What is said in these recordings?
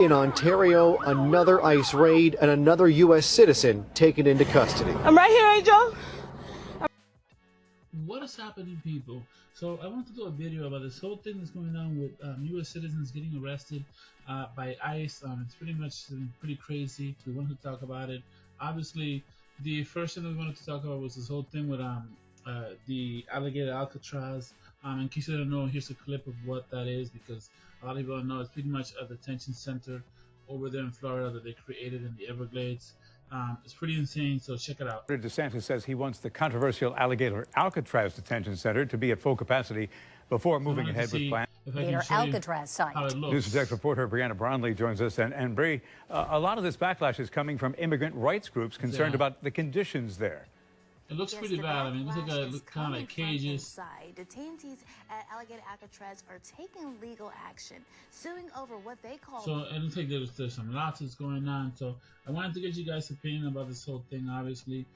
In Ontario, another ICE raid and another U.S. citizen taken into custody. I'm right here, Angel. What is happening, people? So I want to do a video about this whole thing that's going on with U.S. citizens getting arrested by ICE. It's pretty much pretty crazy. We wanted to talk about it. Obviously, the first thing that we wanted to talk about was this whole thing with the Alligator Alcatraz. In case you don't know, here's a clip of what that is, because a lot of people don't know. It's pretty much a detention center over there in Florida that they created in the Everglades. It's pretty insane, so check it out. DeSantis says he wants the controversial Alligator Alcatraz detention center to be at full capacity before moving ahead with plans. Alligator Alcatraz site. News Detect reporter Brianna Brownlee joins us. And Bree, a lot of this backlash is coming from immigrant rights groups concerned about the conditions there. It looks pretty bad. I mean, it looks kind of like cages. Detainees at Alligator Alcatraz are taking legal action, suing over what they call. So it looks like there's some lawsuits going on. So I wanted to get you guys' opinion about this whole thing. Obviously,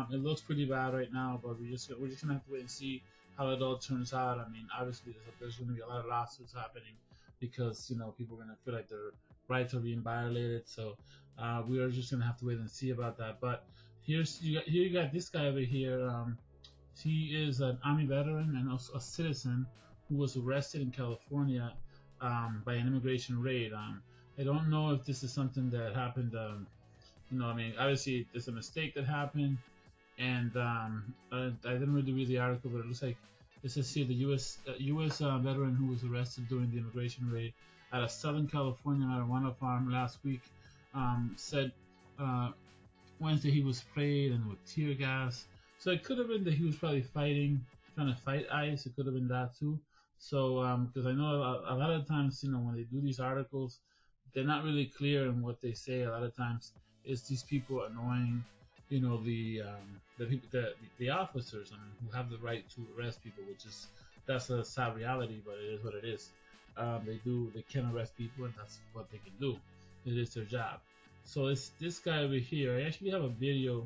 it looks pretty bad right now, but we're just gonna have to wait and see how it all turns out. I mean, obviously there's gonna be a lot of lawsuits happening because people are gonna feel like their rights are being violated. So we are just gonna have to wait and see about that. But here you got this guy over here. He is an Army veteran and also a citizen who was arrested in California by an immigration raid. I don't know if this is something that happened. I mean, obviously there's a mistake that happened, and I didn't really read the article, but it looks like it says here the U.S. Veteran who was arrested during the immigration raid at a Southern California marijuana farm last week said Wednesday he was sprayed and with tear gas. So it could have been that he was probably trying to fight ICE. It could have been that too. So because I know a lot of times, when they do these articles, they're not really clear in what they say. A lot of times it's these people annoying, the officers who have the right to arrest people, that's a sad reality, but it is what it is. They can arrest people, and that's what they can do. It is their job. So it's this guy over here. I actually have a video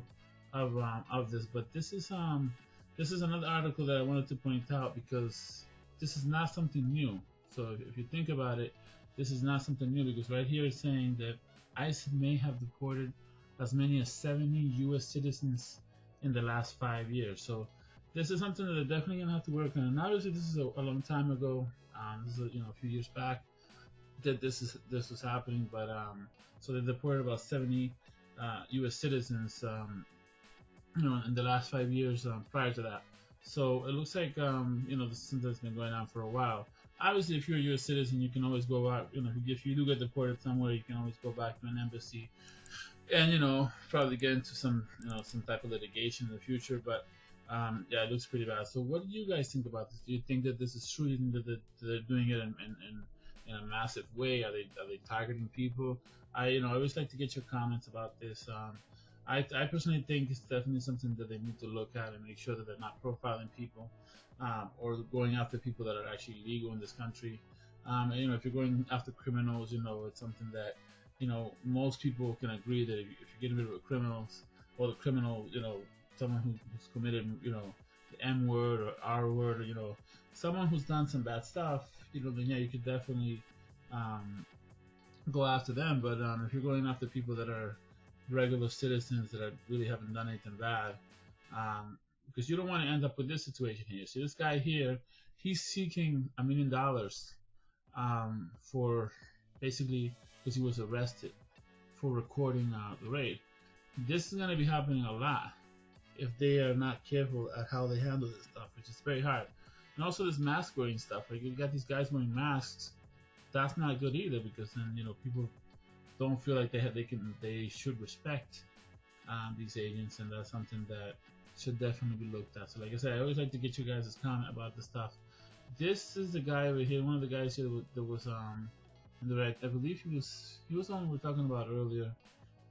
of this, but this is another article that I wanted to point out because this is not something new. So if you think about it, this is not something new, because right here it's saying that ICE may have deported as many as 70 U.S. citizens in the last 5 years. So this is something that they're definitely gonna have to work on. And obviously this is a long time ago. This is a few years back that this was happening, but so they deported about 70 U.S. citizens, in the last 5 years prior to that. So it looks like this is something that's been going on for a while. Obviously, if you're a U.S. citizen, you can always go out. If you do get deported somewhere, you can always go back to an embassy, and probably get into some type of litigation in the future. But yeah, it looks pretty bad. So what do you guys think about this? Do you think that this is true? Do you think that they're doing it in a massive way? Are they targeting people? I always like to get your comments about this. I personally think it's definitely something that they need to look at and make sure that they're not profiling people or going after people that are actually legal in this country. If you're going after criminals, it's something that most people can agree that if you're getting rid of criminals, or the criminal, someone who's committed, the M word or R word, or someone who's done some bad stuff, then yeah, you could definitely go after them. But if you're going after people that are regular citizens that really haven't done anything bad, because you don't want to end up with this situation here. See, this guy here, he's seeking $1 million for basically because he was arrested for recording the raid. This is going to be happening a lot if they are not careful at how they handle this stuff, which is very hard. And also this mask wearing stuff. Like, you got these guys wearing masks. That's not good either, because then people don't feel like they should respect these agents, and that's something that should definitely be looked at. So like I said, I always like to get you guys' comment about this stuff. This is the guy over here, one of the guys here that was in the wreck. I believe he was the one we were talking about earlier.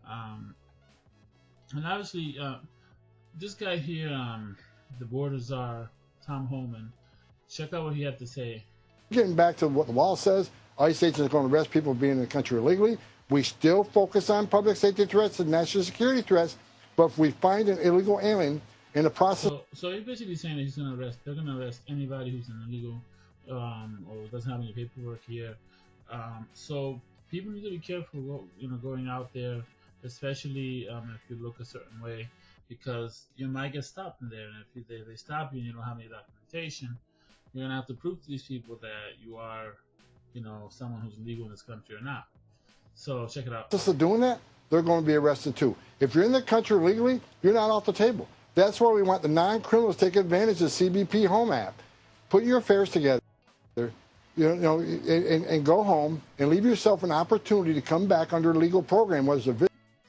And obviously this guy here, the border czar, Tom Homan, check out what he had to say. Getting back to what the law says, ICE agents are going to arrest people being in the country illegally. We still focus on public safety threats and national security threats, but if we find an illegal alien in the process... So he's basically saying that they're going to arrest anybody who's an illegal or doesn't have any paperwork here. So people need to be careful, going out there, especially if you look a certain way, because you might get stopped in there, and if they stop you and you don't have any documentation, you're gonna have to prove to these people that you are, someone who's legal in this country or not. So check it out. Just for doing that, they're going to be arrested too. If you're in the country legally, you're not off the table. That's why we want the non-criminals to take advantage of CBP Home app. Put your affairs together, and go home and leave yourself an opportunity to come back under a legal program.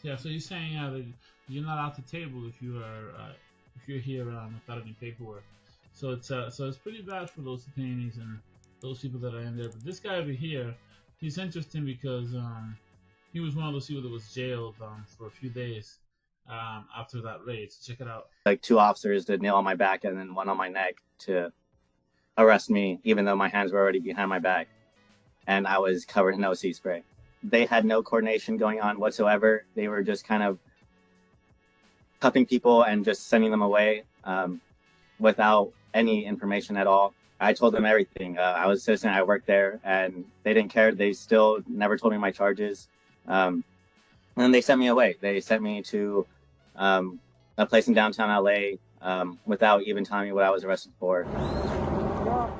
Yeah, so you're saying that you're not off the table if you're here without any paperwork. So it's pretty bad for those detainees and those people that are in there. But this guy over here, he's interesting because he was one of those people that was jailed for a few days after that raid. So check it out. Like 2 officers did nail on my back and then one on my neck to arrest me, even though my hands were already behind my back and I was covered in OC spray. They had no coordination going on whatsoever. They were just kind of cuffing people and just sending them away without any information at all. I told them everything. I was a citizen, I worked there, and they didn't care. They still never told me my charges. And then they sent me away. They sent me to a place in downtown LA without even telling me what I was arrested for.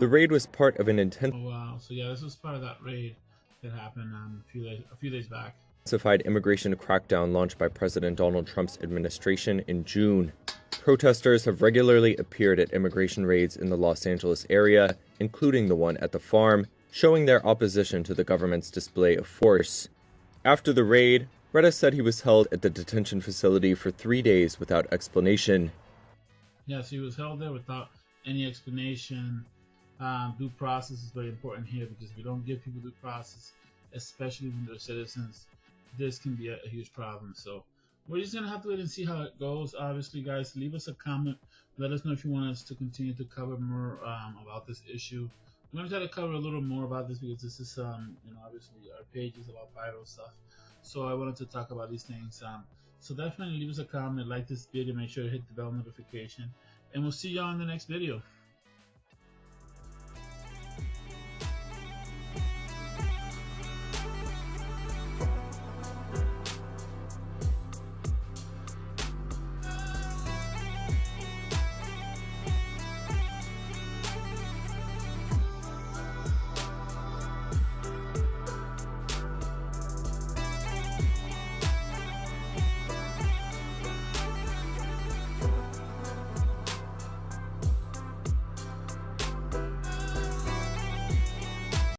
The raid was part of an intense. Oh, wow. So yeah, this was part of that raid that happened a few days back. Intensified immigration crackdown launched by President Donald Trump's administration in June. Protesters have regularly appeared at immigration raids in the Los Angeles area, including the one at the farm, showing their opposition to the government's display of force. After the raid, Retta said he was held at the detention facility for 3 days without explanation. Yeah, so he was held there without any explanation. Due process is very important here, because if you don't give people due process, especially when they're citizens, this can be a huge problem. So we're just going to have to wait and see how it goes. Obviously, guys, leave us a comment. Let us know if you want us to continue to cover more about this issue. I'm going to try to cover a little more about this because this is, obviously our page is about viral stuff. So I wanted to talk about these things. So definitely leave us a comment, like this video, make sure to hit the bell notification, and we'll see y'all in the next video.